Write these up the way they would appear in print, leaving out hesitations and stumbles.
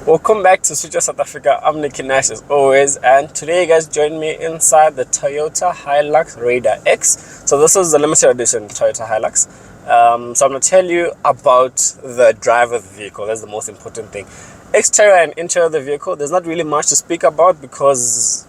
Welcome back to Switcher South Africa. I'm Nicky Nash as always, and today you guys join me inside the Toyota Hilux Raider X. So this is the limited edition Toyota Hilux. So I'm going to tell you about the drive of the vehicle. That's the most important thing. Exterior and interior of the vehicle, there's not really much to speak about because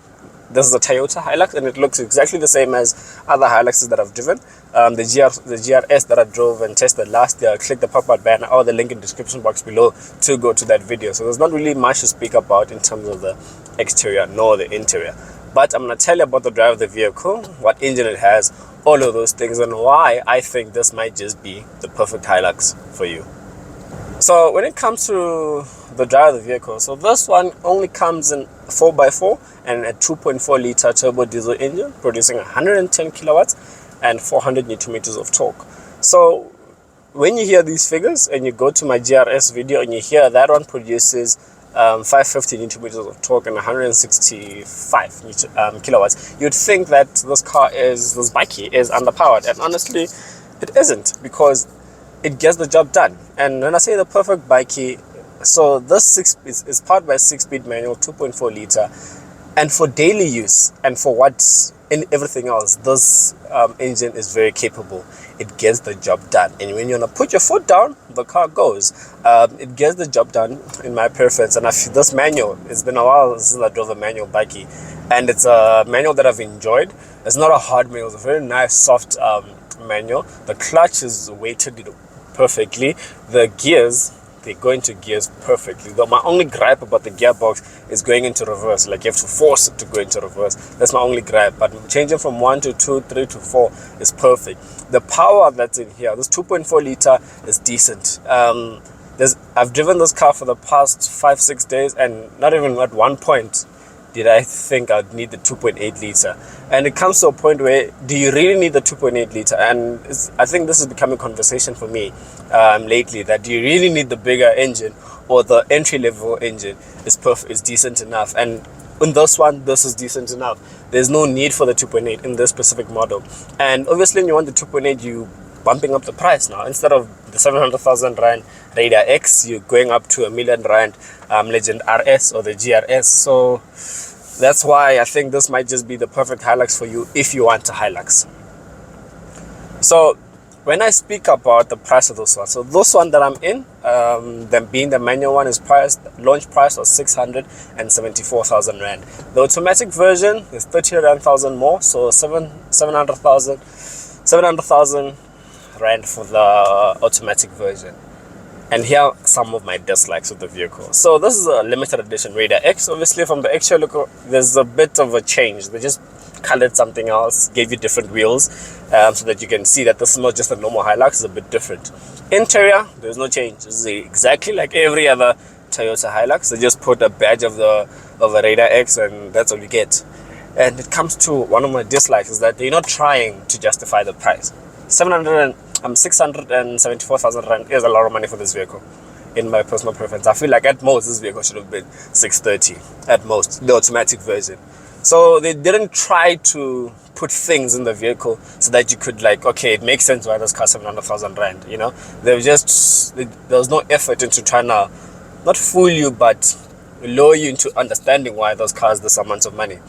this is a Toyota Hilux and it looks exactly the same as other Hiluxes that I've driven. The GRS that I drove and tested last year, click the pop-up banner or the link in the description box below to go to that video. So there's not really much to speak about in terms of the exterior nor the interior. But I'm going to tell you about the drive of the vehicle, what engine it has, all of those things, and why I think this might just be the perfect Hilux for you. So when it comes to the drive of the vehicle, so this one only comes in 4x4 and a 2.4 liter turbo diesel engine producing 110 kilowatts and 400 newton meters of torque. So when you hear these figures and you go to my GRS video and you hear that one produces 550 newton meters of torque and 165 kilowatts, you'd think that this bike is underpowered, and honestly it isn't, because it gets the job done. And when I say the perfect bike, so this is powered by a 6-speed manual 2.4 liter, and for daily use and for what's in everything else, this engine is very capable. It gets the job done, and when you want to put your foot down, the car goes. It gets the job done in my preference. And this manual, it's been a while since I drove a manual bike, and it's a manual that I've enjoyed. It's not a hard manual, it's a very nice soft manual. The clutch is weighted perfectly. The gears, they go into gears perfectly. Though my only gripe about the gearbox is going into reverse. Like, you have to force it to go into reverse. That's my only gripe. But changing from 1 to 2, 3 to 4 is perfect. The power that's in here, this 2.4 liter is decent. I've driven this car for the past 5-6 days, and not even at one point did I think I'd need the 2.8 liter. And it comes to a point where, do you really need the 2.8 liter? And I think this is becoming a conversation for me lately, that do you really need the bigger engine, or the entry-level engine is decent enough? And in this one, this is decent enough. There's no need for the 2.8 in this specific model. And obviously when you want the 2.8, you bumping up the price now. Instead of the 700,000 Rand Raider X, you're going up to R1 million Legend RS or the GRS. So that's why I think this might just be the perfect Hilux for you if you want a Hilux. So when I speak about the price of this one, so this one that I'm in, them being the manual one, is launch price was 674,000 Rand. The automatic version is 39,000 more, so 700,000 Rand for the automatic version. And here are some of my dislikes with the vehicle. So this is a limited edition Raider X. Obviously from the exterior look, there's a bit of a change. They just colored something else, gave you different wheels, so that you can see that this is not just a normal Hilux, it's a bit different. Interior, there's no change. This is exactly like every other Toyota Hilux. They just put a badge of a Raider X, and that's all you get. And it comes to one of my dislikes, is that they're not trying to justify the price. 674,000 Rand is a lot of money for this vehicle, in my personal preference. I feel like at most this vehicle should have been 630 at most, the automatic version. So they didn't try to put things in the vehicle so that you could, like, okay, it makes sense why this costs 700,000 Rand, you know. There was no effort into trying to not fool you, but lure you into understanding why those cars this amount of money.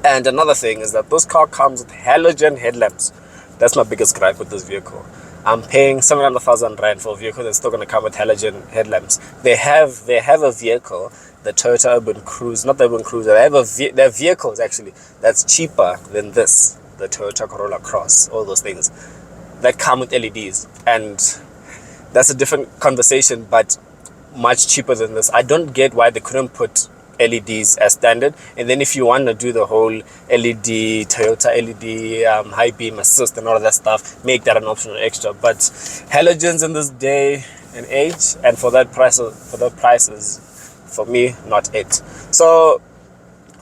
And another thing is that this car comes with halogen headlamps. That's my biggest gripe with this vehicle. I'm paying 700,000 Rand for a vehicle that's still going to come with halogen headlamps. They have a vehicle, the Toyota Urban Cruise, not the Urban Cruiser. They have vehicles actually that's cheaper than this, the Toyota Corolla Cross, all those things that come with LEDs, and that's a different conversation, but much cheaper than this. I don't get why they couldn't put LEDs as standard, and then if you want to do the whole LED, Toyota LED high beam assist and all of that stuff, make that an optional extra. But halogens in this day and age, and for that price is, for me, not it. So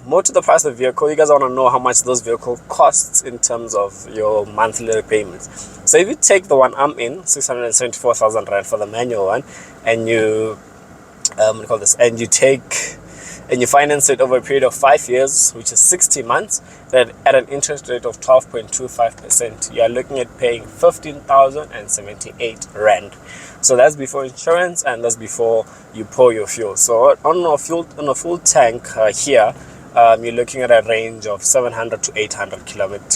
more to the price of the vehicle, you guys want to know how much this vehicle costs in terms of your monthly repayments. So if you take the one I'm in, 674,000 Rand for the manual one, and you and you take and you finance it over a period of 5 years, which is 60 months, then at an interest rate of 12.25%, you are looking at paying 15,078 Rand. So that's before insurance, and that's before you pour your fuel. So on a full tank here, you're looking at a range of 700 to 800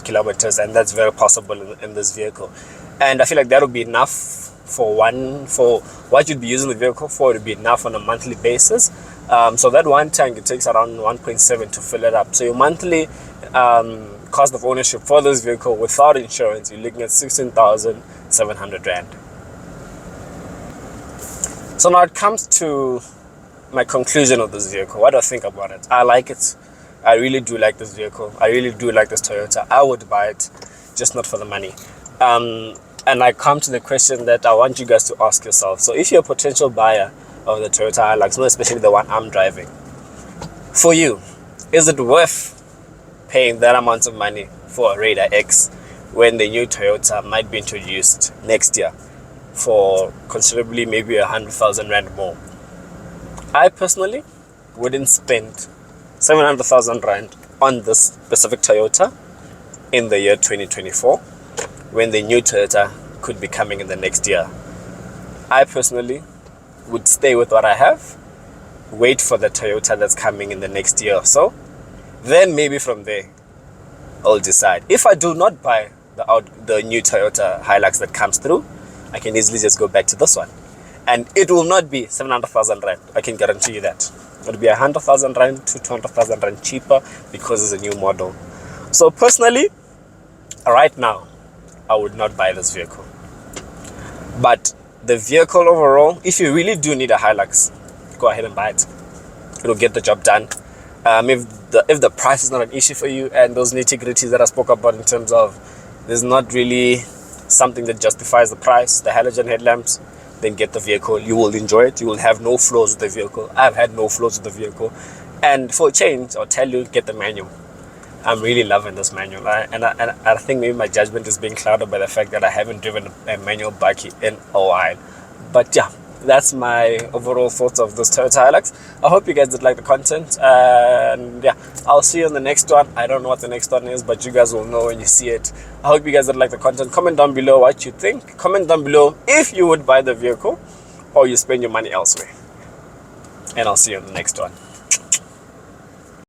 kilometers, and that's very possible in this vehicle. And I feel like that would be enough for what you'd be using the vehicle for. It would be enough on a monthly basis. So that one tank, it takes around 1.7 to fill it up. So your monthly cost of ownership for this vehicle without insurance, you're looking at 16,700 Rand. So now it comes to my conclusion of this vehicle. What do I think about it? I like it. I really do like this vehicle. I really do like this Toyota. I would buy it, just not for the money. And I come to the question that I want you guys to ask yourself. So if you're a potential buyer of the Toyota Hilux, especially the one I'm driving, for you, is it worth paying that amount of money for a Raider X when the new Toyota might be introduced next year for considerably maybe 100,000 Rand more? I personally wouldn't spend 700,000 Rand on this specific Toyota in the year 2024 when the new Toyota could be coming in the next year. I personally would stay with what I have, wait for the Toyota that's coming in the next year or so, then maybe from there I'll decide. If I do not buy the new Toyota Hilux that comes through, I can easily just go back to this one. And it will not be 700,000 Rand. I can guarantee you that. It'll be 100,000 Rand to 200,000 Rand cheaper because it's a new model. So personally, right now, I would not buy this vehicle. But the vehicle overall, if you really do need a Hilux, go ahead and buy it. It'll get the job done. If the price is not an issue for you, and those nitty-gritties that I spoke about in terms of there's not really something that justifies the price, the halogen headlamps, then get the vehicle. You will enjoy it. You will have no flaws with the vehicle. I've had no flaws with the vehicle. And for a change, I'll tell you, get the manual. I'm really loving this manual. And I think maybe my judgment is being clouded by the fact that I haven't driven a manual bike in a while. But yeah, that's my overall thoughts of this Toyota Hilux. I hope you guys did like the content. And yeah, I'll see you on the next one. I don't know what the next one is, but you guys will know when you see it. I hope you guys did like the content. Comment down below what you think. Comment down below if you would buy the vehicle or you spend your money elsewhere. And I'll see you on the next one.